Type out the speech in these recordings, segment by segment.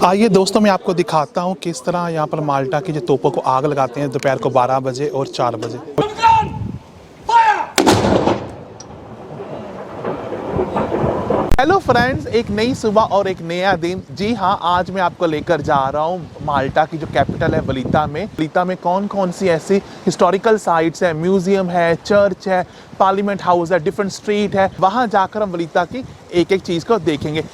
आइए दोस्तों, मैं आपको दिखाता हूँ किस तरह यहाँ पर माल्टा की जो तोपों को आग लगाते हैं दोपहर को 12 बजे और 4 बजे। हेलो फ्रेंड्स, एक नई सुबह और एक नया दिन। जी हाँ, आज मैं आपको लेकर जा रहा हूँ माल्टा की जो कैपिटल है वलीता में। वलीता में कौन कौन सी ऐसी हिस्टोरिकल साइट्स है, म्यूजियम है, चर्च है, पार्लियामेंट हाउस है, डिफरेंट स्ट्रीट है। वहाँ जाकर हम वलीता की एक एक चीज़ को देखेंगे।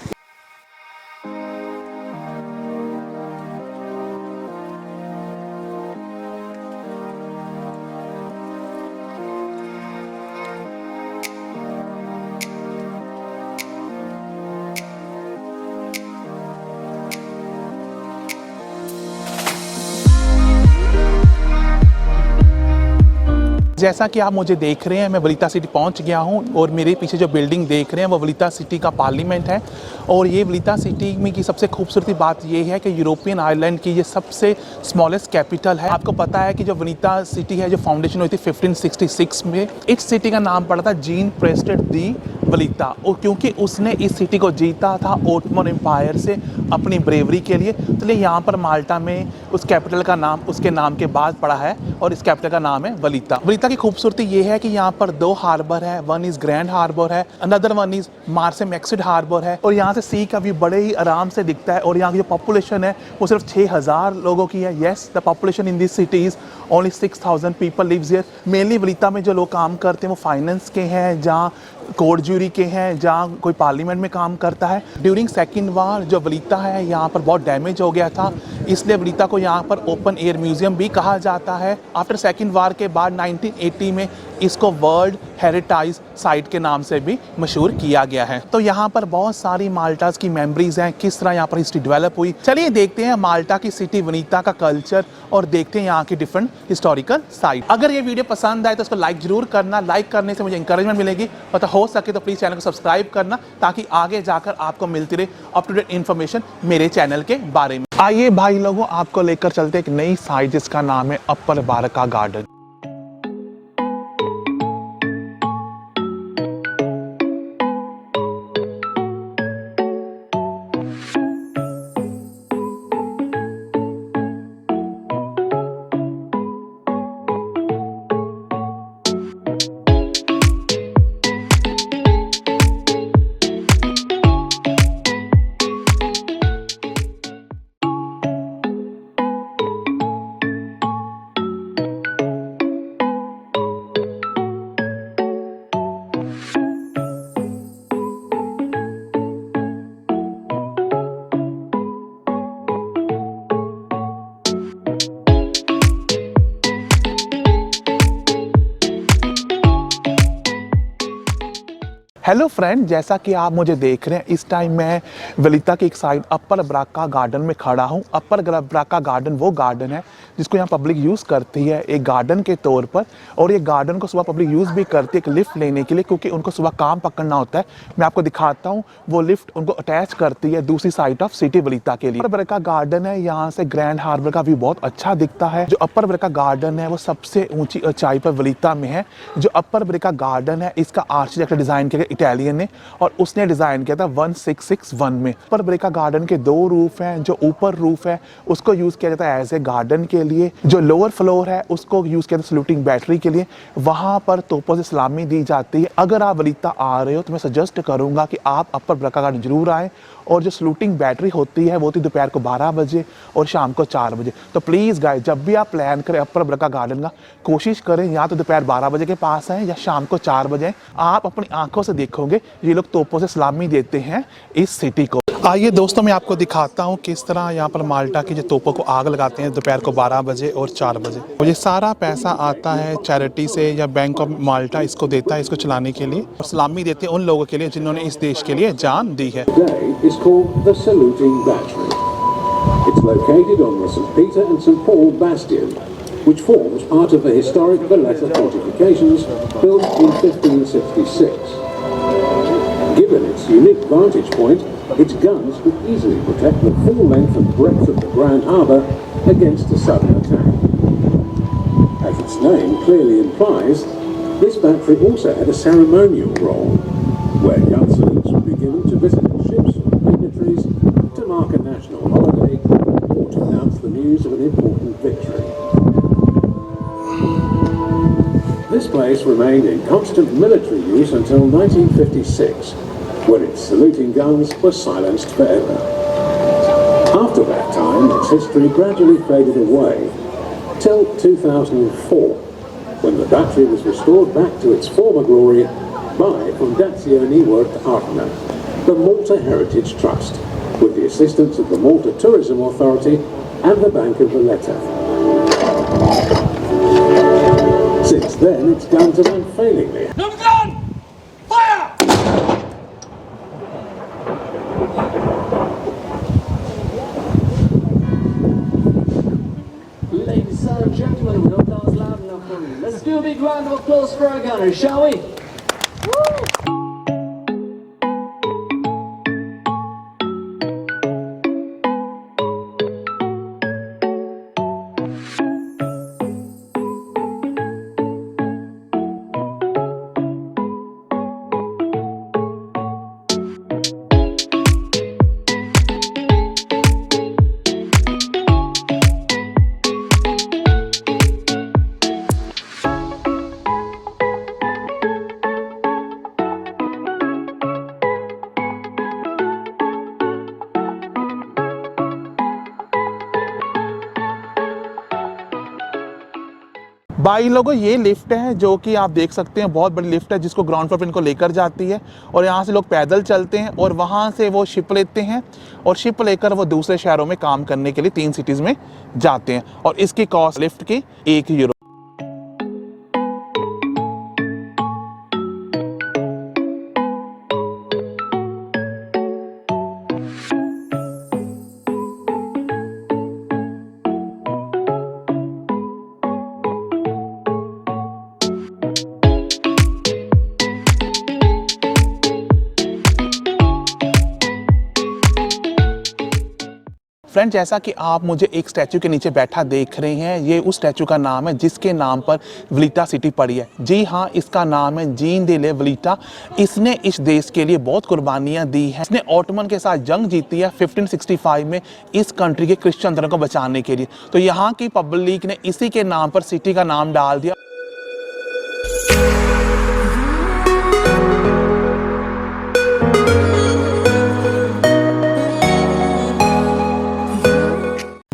जैसा कि आप मुझे देख रहे हैं, मैं वलीता सिटी पहुंच गया हूं और मेरे पीछे जो बिल्डिंग देख रहे हैं वो वलीता सिटी का पार्लियामेंट है। और ये वलीता सिटी में की सबसे खूबसूरती बात ये है कि यूरोपियन आइलैंड की ये सबसे स्मॉलेस्ट कैपिटल है। आपको पता है कि जो वलीता सिटी है, जो फाउंडेशन हुई थी 1566 में, इस सिटी का नाम पड़ा था जीन प्रेस्टेड दी वलीता, और क्योंकि उसने इस सिटी को जीता था ओटोमन एम्पायर से अपनी ब्रेवरी के लिए, इसलिए यहाँ पर माल्टा में उस कैपिटल का नाम उसके नाम के बाद पड़ा है और इस कैपिटल का नाम है वलीता। वलीता की खूबसूरती ये है कि यहाँ पर दो हार्बर है, वन इज ग्रैंड हार्बर है, another one is Marsamxett harbour है। और यहाँ से सी का व्यू बड़े ही आराम से दिखता है। और यहाँ की जो पॉपुलेशन है वो सिर्फ 6000 लोगों की है। Yes, the population in this city is only 6000 people lives here. Mainly Valletta में जो लोग काम करते हैं वो फाइनेंस के हैं, जहाँ कोर्ट ज्यूरी के हैं, जहाँ कोई पार्लियामेंट में काम करता है। ड्यूरिंग सेकेंड वार जो वलीता है यहाँ पर बहुत डैमेज हो गया था, इसलिए वलीता को यहाँ पर ओपन एयर म्यूजियम भी कहा जाता है। आफ्टर सेकेंड वार के बाद 1980 में इसको वर्ल्ड हेरिटेज साइट के नाम से भी मशहूर किया गया है। तो यहाँ पर बहुत सारी माल्टास की मेमोरीज हैं, किस तरह यहाँ पर हिस्ट्री डेवलप हुई। चलिए देखते हैं माल्टा की सिटी वलीता का कल्चर और देखते हैं यहाँ की डिफरेंट हिस्टोरिकल साइट। अगर ये वीडियो पसंद आए तो उसको लाइक जरूर करना। लाइक करने से मुझे इंकरेजमेंट मिलेगी, और हो सके तो प्लीज़ चैनल को सब्सक्राइब करना, ताकि आगे जाकर आपको मिलती रहे अप टू डेट इन्फॉर्मेशन मेरे चैनल के बारे में। आइए भाई लोगों, आपको लेकर चलते एक नई साइट जिसका नाम है अपर बारका गार्डन। हेलो फ्रेंड, जैसा कि आप मुझे देख रहे हैं, इस टाइम मैं वलीता की एक साइड अपर ब्राका गार्डन में खड़ा हूं। अपर ब्राका गार्डन वो गार्डन है जिसको यहाँ पब्लिक यूज़ करती है एक गार्डन के तौर पर। और ये गार्डन को सुबह पब्लिक यूज़ भी करती है एक लिफ्ट लेने के लिए, क्योंकि उनको सुबह काम पकड़ना होता है। मैं आपको दिखाता हूँ, वो लिफ्ट उनको अटैच करती है दूसरी साइड ऑफ सिटी वलीता के लिए। अपर ब्राका गार्डन है, यहाँ से ग्रैंड हार्बर का व्यू बहुत अच्छा दिखता है। जो अपर ब्राका गार्डन है वो सबसे ऊंची ऊंचाई पर वलीता में है। जो अपर ब्राका गार्डन है इसका आर्किटेक्ट डिज़ाइन किया इटालियन ने, और उसने डिजाइन किया था 1661 में। ऊपर ब्रेका गार्डन के दो रूफ हैं। जो ऊपर रूफ है उसको यूज किया जाता है एज ए गार्डन के लिए, जो लोअर फ्लोर है उसको यूज किया जाता है सलूटिंग बैटरी के लिए। वहां पर तोपों से सलामी दी जाती है। अगर आप वलीता आ रहे हो तो मैं सजेस्ट करूंगा कि आप अपर ब्रेका गार्डन जरूर आए। और जो सलूटिंग बैटरी होती है वो होती है दोपहर को 12 बजे और शाम को 4 बजे। तो प्लीज़ गाइस, जब भी आप प्लान करें अपर ब्राका गार्डन का, कोशिश करें या तो दोपहर 12 बजे के पास हैं या शाम को 4 बजे। आप अपनी आंखों से देखोगे ये लोग तोपों से सलामी देते हैं इस सिटी को। आइए दोस्तों, मैं आपको दिखाता हूँ किस तरह यहाँ पर माल्टा की जो तोपों को आग लगाते हैं दोपहर को 12 बजे और 4 बजे। और ये सारा पैसा आता है चैरिटी से या बैंक ऑफ माल्टा इसको देता है इसको चलाने के लिए, और सलामी देते हैं उन लोगों के लिए जिन्होंने इस देश के लिए जान दी है। Called the Saluting Battery. It's located on the St Peter and St Paul bastion, which forms part of the historic Valletta fortifications built in 1566. Given its unique vantage point, its guns could easily protect the full length and breadth of the Grand Harbour against a sudden attack. As its name clearly implies, this battery also had a ceremonial role, where gun salutes would be given to visiting ships or dignitaries to mark a national holiday place remained in constant military use until 1956, when its saluting guns were silenced forever. After that time, its history gradually faded away, till 2004, when the battery was restored back to its former glory by Fondazione Worth Artner, the Malta Heritage Trust, with the assistance of the Malta Tourism Authority and the Bank of Valletta. Since then, its guns have unfailingly. Number gun! Fire! Ladies and gentlemen, we hope that was loud enough for you. Let's do a big round of applause for our gunners, shall we? भाई लोगों, ये lift है जो कि आप देख सकते हैं, बहुत बड़ी लिफ्ट है जिसको ग्राउंड फ्लोर पर इनको लेकर जाती है और यहाँ से लोग पैदल चलते हैं और वहाँ से वो शिप लेते हैं और शिप लेकर वो दूसरे शहरों में काम करने के लिए 3 सिटीज़ में जाते हैं और इसकी कॉस्ट लिफ्ट की €1। फ्रेंड, जैसा कि आप मुझे एक स्टैचू के नीचे बैठा देख रहे हैं, ये उस स्टैचू का नाम है जिसके नाम पर वलीटा सिटी पड़ी है। जी हाँ, इसका नाम है जीन दे वलीटा। इसने इस देश के लिए बहुत कुर्बानियाँ दी हैं। इसने ऑटोमन के साथ जंग जीती है 1565 में इस कंट्री के क्रिश्चियन धर्म को बचाने के लिए। तो यहाँ की पब्लिक ने इसी के नाम पर सिटी का नाम डाल दिया।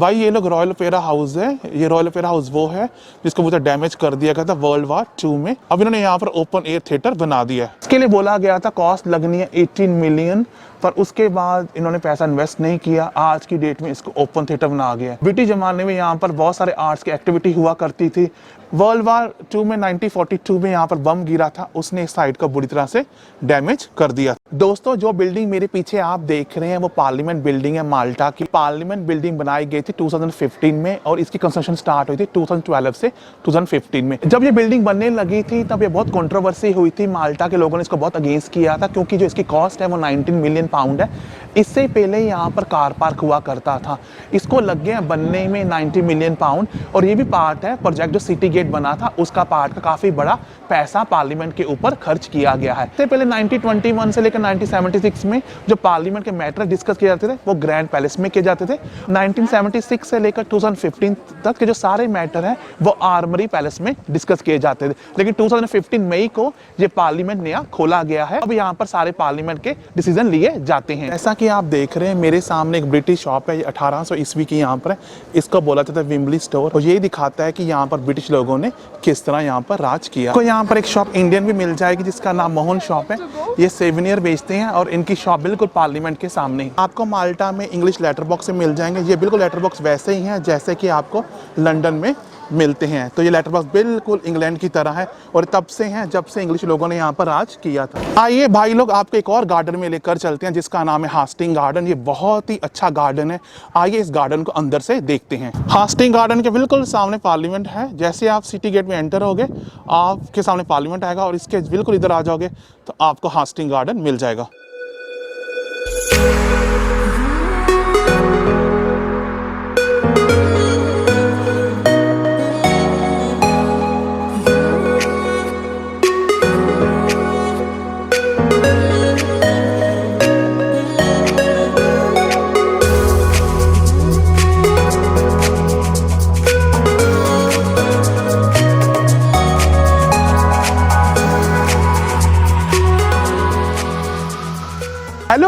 भाई, ये लोग रॉयल ओपेरा हाउस है। ये रॉयल ओपेरा हाउस वो है जिसको मुझे डैमेज कर दिया गया था वर्ल्ड वार 2 में। अब इन्होंने यहाँ पर ओपन एयर थिएटर बना दिया है। इसके लिए बोला गया था कॉस्ट लगनी है 18 मिलियन, पर उसके बाद इन्होंने पैसा इन्वेस्ट नहीं किया। आज की डेट में इसको ओपन थिएटर बना गया है। ब्रिटिश जमाने में यहाँ पर बहुत सारे आर्ट्स की एक्टिविटी हुआ करती थी। वर्ल्ड वार 2 में 1942 में यहाँ पर बम गिरा था, उसने इस साइड को बुरी तरह से डैमेज कर दिया। दोस्तों, जो बिल्डिंग मेरे पीछे आप देख रहे हैं वो पार्लियामेंट बिल्डिंग है माल्टा की। पार्लियामेंट बिल्डिंग बनाई गई थी 2015 में और इसकी कंस्ट्रक्शन स्टार्ट हुई थी 2012 से 2015 में। जब ये बिल्डिंग बनने लगी थी तब ये बहुत कंट्रोवर्सी हुई थी। माल्टा के लोगों ने इसको बहुत अगेंस्ट किया था क्योंकि जो इसकी कॉस्ट है वो 19 मिलियन पाउंड है। इससे पहले यहाँ पर कार पार्क हुआ करता था। इसको लग गया बनने में 90 मिलियन पाउंड और ये भी पार्ट है प्रोजेक्ट जो सिटी गेट बना था उसका पार्ट का काफी बड़ा पैसा पार्लियामेंट के ऊपर खर्च किया गया है। इससे पहले 1921 से लेकर 1976 में जो पार्लियामेंट के मैटर डिस्कस किए जाते थे वो ग्रैंड पैलेस में किए जाते थे। 1976 से लेकर 2015 तक के जो सारे मैटर हैं वो आर्मरी पैलेस में डिस्कस किए जाते थे। लेकिन 2015 मई को ये पार्लियामेंट नया खोला गया है। अब यहाँ पर सारे पार्लियामेंट के डिसीजन लिए जाते हैं। ऐसा कि आप देख रहे हैं मेरे सामने एक ब्रिटिश शॉप है, ये 1800 ईस्वी की यहाँ पर है। इसको बोला जाता है विम्बली स्टोर और ये दिखाता है कि यहाँ पर ब्रिटिश लोगों ने किस तरह यहाँ पर राज किया। तो यहाँ पर एक शॉप इंडियन भी मिल जाएगी जिसका नाम मोहन शॉप है। ये सेवेनियर बेचते हैं और इनकी शॉप बिल्कुल पार्लियामेंट के सामने ही। आपको माल्टा में इंग्लिश लेटर बॉक्स से मिल जाएंगे। ये बिल्कुल लेटर बॉक्स वैसे ही हैं जैसे कि आपको लंदन में मिलते हैं। तो ये लेटर बॉक्स बिल्कुल इंग्लैंड की तरह है और तब से हैं जब से इंग्लिश लोगों ने यहाँ पर राज किया था। आइए भाई लोग, आपको एक और गार्डन में लेकर चलते हैं जिसका नाम है हास्टिंग गार्डन। ये बहुत ही अच्छा गार्डन है। आइए इस गार्डन को अंदर से देखते हैं। हास्टिंग गार्डन के बिल्कुल सामने पार्लियामेंट है। जैसे आप सिटी गेट में एंटर होगे आपके सामने पार्लियामेंट आएगा और इसके बिल्कुल इधर आ जाओगे तो आपको हास्टिंग गार्डन मिल जाएगा।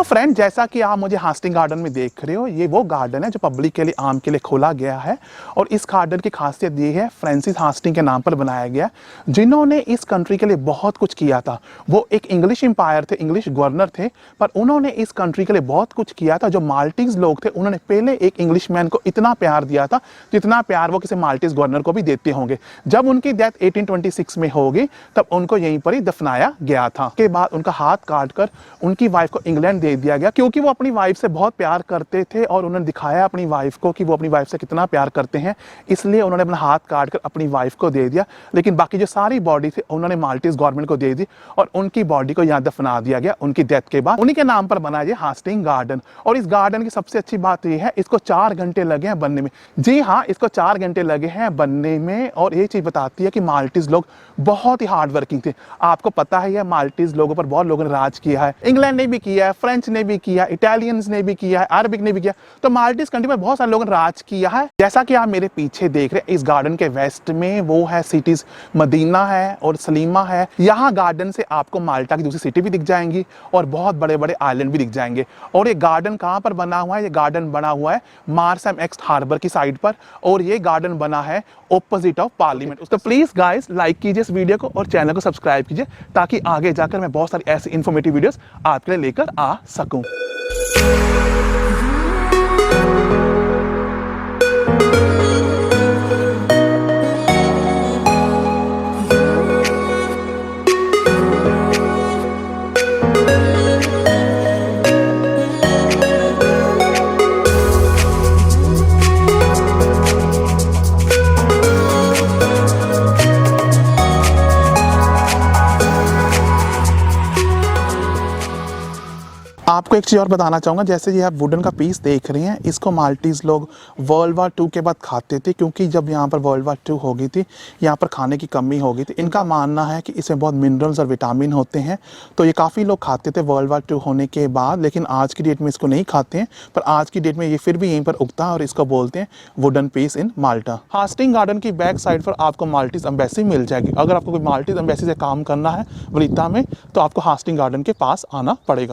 फ्रेंड, जैसा कि आप मुझे हास्टिंग गार्डन में देख रहे हो, ये वो गार्डन है जो पब्लिक के लिए, आम के लिए खोला गया है। और इस गार्डन की खासियत ये है, फ्रांसिस हास्टिंग के नाम पर बनाया गया, जिन्होंने इस कंट्री के लिए बहुत कुछ किया था। वो एक इंग्लिश एम्पायर थे, इंग्लिश गवर्नर थे, पर उन्होंने इस कंट्री के लिए बहुत कुछ किया था। जो माल्टीज लोग थे, उन्होंने पहले एक इंग्लिशमैन को इतना प्यार दिया था जितना प्यार वो किसी माल्टीज गवर्नर को भी देते होंगे। जब उनकी डेथ 1826 में होगी, तब उनको यहीं पर ही दफनाया गया था। के बाद उनका हाथ काटकर उनकी वाइफ को इंग्लैंड दे दिया गया, क्योंकि वो अपनी वाइफ से बहुत प्यार करते थे और उन्होंने दिखाया अपनी वाइफ को कि वो अपनी वाइफ से कितना प्यार करते हैं। इसलिए उन्होंने अपना हाथ काटकर अपनी वाइफ को दे दिया, लेकिन बाकी जो सारी बॉडी थी उन्होंने माल्टीज गवर्नमेंट को दे दी और उनकी बॉडी को यहाँ दफना दिया गया उनकी डेथ के बाद। उन्हीं के नाम पर बना ये हास्टिंग गार्डन। और इस गार्डन की सबसे अच्छी बात यह है, इसको 4 घंटे लगे हैं बनने में। जी हाँ, इसको 4 घंटे लगे हैं बनने में। और ये चीज बताती है कि माल्टीज लोग बहुत ही हार्ड वर्किंग थे। आपको पता है, माल्टीज लोगों पर बहुत लोगों ने राज किया है। इंग्लैंड ने भी किया है, फ्रेंच ने भी किया, इटालियंस ने भी किया है, अरबिक ने भी किया। तो माल्टीज कंट्री पर बहुत सारे लोगों ने राज किया है। जैसा कि आप मेरे पीछे देख रहे हैं, इस गार्डन के वेस्ट में वो है सिटीज मदीना है और सलीमा है। यहाँ गार्डन से आपको माल्टा की दूसरी सिटी भी दिख जाएंगी और बहुत बड़े बड़े आइलैंड भी दिख जाएंगे। और ये गार्डन कहाँ पर बना हुआ है? ये गार्डन बना हुआ है मार्सम एक्स हार्बर की साइड पर, और ये गार्डन बना है ऑपोजिट ऑफ पार्लियामेंट। तो प्लीज गाइस, लाइक कीजिए इस वीडियो को और चैनल को सब्सक्राइब कीजिए, ताकि आगे जाकर मैं बहुत सारी ऐसी इन्फॉर्मेटिव वीडियोस आपके लिए लेकर आ सकूं। आपको एक चीज़ और बताना चाहूँगा, जैसे ये आप वुडन का पीस देख रहे हैं, इसको माल्टीज लोग वर्ल्ड वार 2 के बाद खाते थे, क्योंकि जब यहाँ पर वर्ल्ड वार 2 हो गई थी, यहाँ पर खाने की कमी हो गई थी। इनका मानना है कि इसमें बहुत मिनरल्स और विटामिन होते हैं, तो ये काफ़ी लोग खाते थे वर्ल्ड वार 2 होने के बाद। लेकिन आज की डेट में इसको नहीं खाते हैं, पर आज की डेट में ये फिर भी यहीं पर उगता है और इसको बोलते हैं वुडन पीस इन माल्टा। हास्टिंग गार्डन की बैक साइड पर आपको माल्टीज एम्बेसी मिल जाएगी। अगर आपको कोई माल्टीज एम्बेसी से काम करना है वलीता में, तो आपको हास्टिंग गार्डन के पास आना पड़ेगा।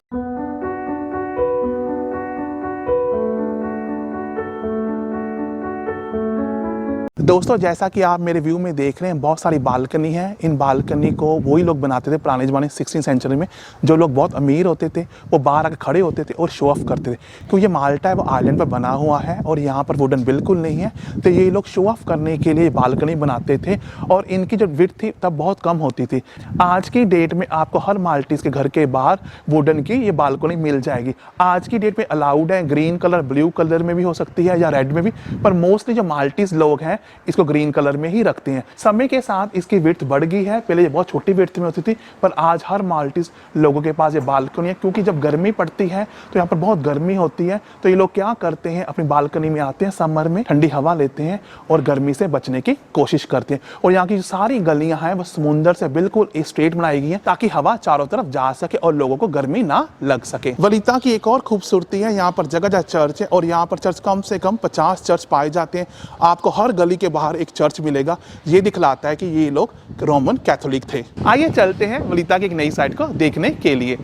दोस्तों, जैसा कि आप मेरे व्यू में देख रहे हैं, बहुत सारी बालकनी है। इन बालकनी को वही लोग बनाते थे पुराने ज़माने 16वीं सेंचुरी में। जो लोग बहुत अमीर होते थे वो बाहर आकर खड़े होते थे और शो ऑफ करते थे, क्योंकि ये माल्टा है वो आइलैंड पर बना हुआ है और यहाँ पर वुडन बिल्कुल नहीं है। तो ये लोग शो ऑफ करने के लिए बालकनी बनाते थे और इनकी जो विड्थ थी तब बहुत कम होती थी। आज की डेट में आपको हर माल्टीज के घर के बाहर वुडन की ये बालकनी मिल जाएगी। आज की डेट में अलाउड है, ग्रीन कलर, ब्लू कलर में भी हो सकती है या रेड में भी, पर मोस्टली जो माल्टीज लोग हैं इसको ग्रीन कलर में ही रखते हैं। समय के साथ इसकी विड्थ बढ़ गई है, पहले ये बहुत छोटी विड्थ में होती थी, पर आज हर माल्टीज लोगों के पास ये बालकनी है। क्योंकि जब गर्मी पड़ती है तो यहाँ पर बहुत गर्मी होती है, तो ये लोग क्या करते हैं, अपनी बालकनी में आते हैं, समर में ठंडी हवा लेते हैं और गर्मी से बचने की कोशिश करते हैं। और यहाँ की जो सारी गलियां हैं वो समुंदर से बिल्कुल स्ट्रेट बनाई गई हैं, ताकि हवा चारों तरफ जा सके और लोगों को गर्मी ना लग सके। वलीता की एक और खूबसूरती है, यहाँ पर जगह जगह चर्च है और यहाँ पर चर्च कम से कम 50 चर्च पाए जाते हैं। आपको हर गली के बाहर एक चर्च मिलेगा। ये दिखलाता है कि ये लोग रोमन कैथोलिक थे। आइए चलते हैं वलीता की एक नई साइट को देखने के लिए।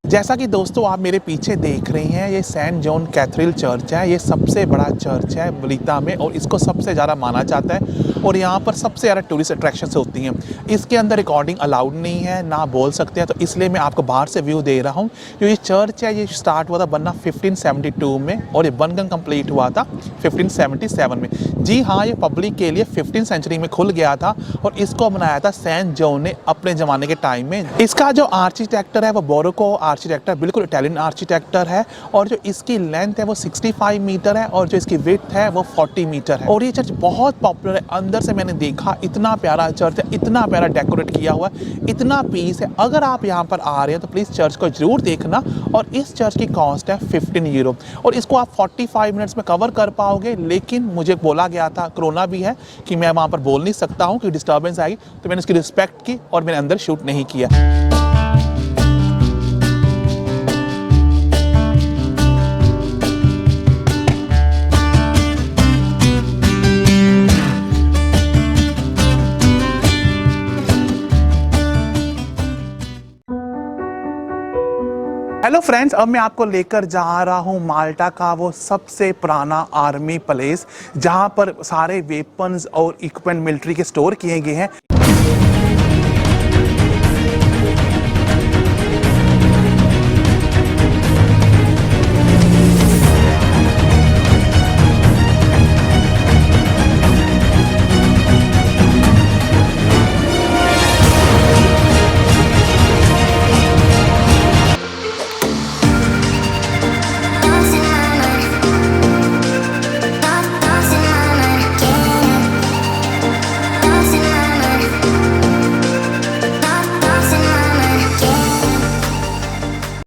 जैसा कि दोस्तों आप मेरे पीछे देख रहे हैं, ये सेंट जॉन कैथेड्रल चर्च है। ये सबसे बड़ा चर्च है वलीता में और इसको सबसे ज़्यादा माना जाता है। और यहाँ पर सबसे ज़्यादा टूरिस्ट अट्रैक्शंस होती हैं। इसके अंदर रिकॉर्डिंग अलाउड नहीं है, ना बोल सकते हैं, तो इसलिए मैं आपको बाहर से व्यू दे रहा हूँ। जो ये चर्च है ये स्टार्ट हुआ था बनना 1572 में और ये बनकर कंप्लीट हुआ था 1577 में। जी हाँ, ये पब्लिक के लिए 15th सेंचुरी में खुल गया था और इसको बनाया था सेंट जॉन ने अपने ज़माने के टाइम में। इसका जो आर्किटेक्टर है वो बोरोको आर्किटेक्टर, बिल्कुल इटालियन आर्किटेक्टर है और जो इसकी लेंथ है वो 65 मीटर है और जो इसकी विड्थ है वो 40 मीटर है। और ये चर्च बहुत पॉपुलर है। अंदर से मैंने देखा, इतना प्यारा चर्च है, इतना प्यारा डेकोरेट किया हुआ है, इतना पीस है। अगर आप यहाँ पर आ रहे हैं तो प्लीज़ चर्च को ज़रूर देखना। और इस चर्च की कॉस्ट है 15 यूरो और इसको आप 45 मिनट्स में कवर कर पाओगे। लेकिन मुझे बोला गया था, कोरोना भी है, कि मैं वहाँ पर बोल नहीं सकता हूँ कि डिस्टर्बेंस आएगी, तो मैंने उसकी रिस्पेक्ट की और मैंने अंदर शूट नहीं किया। हेलो फ्रेंड्स, अब मैं आपको लेकर जा रहा हूँ माल्टा का वो सबसे पुराना आर्मी प्लेस, जहाँ पर सारे वेपन्स और इक्विपमेंट मिलिट्री के स्टोर किए गए हैं।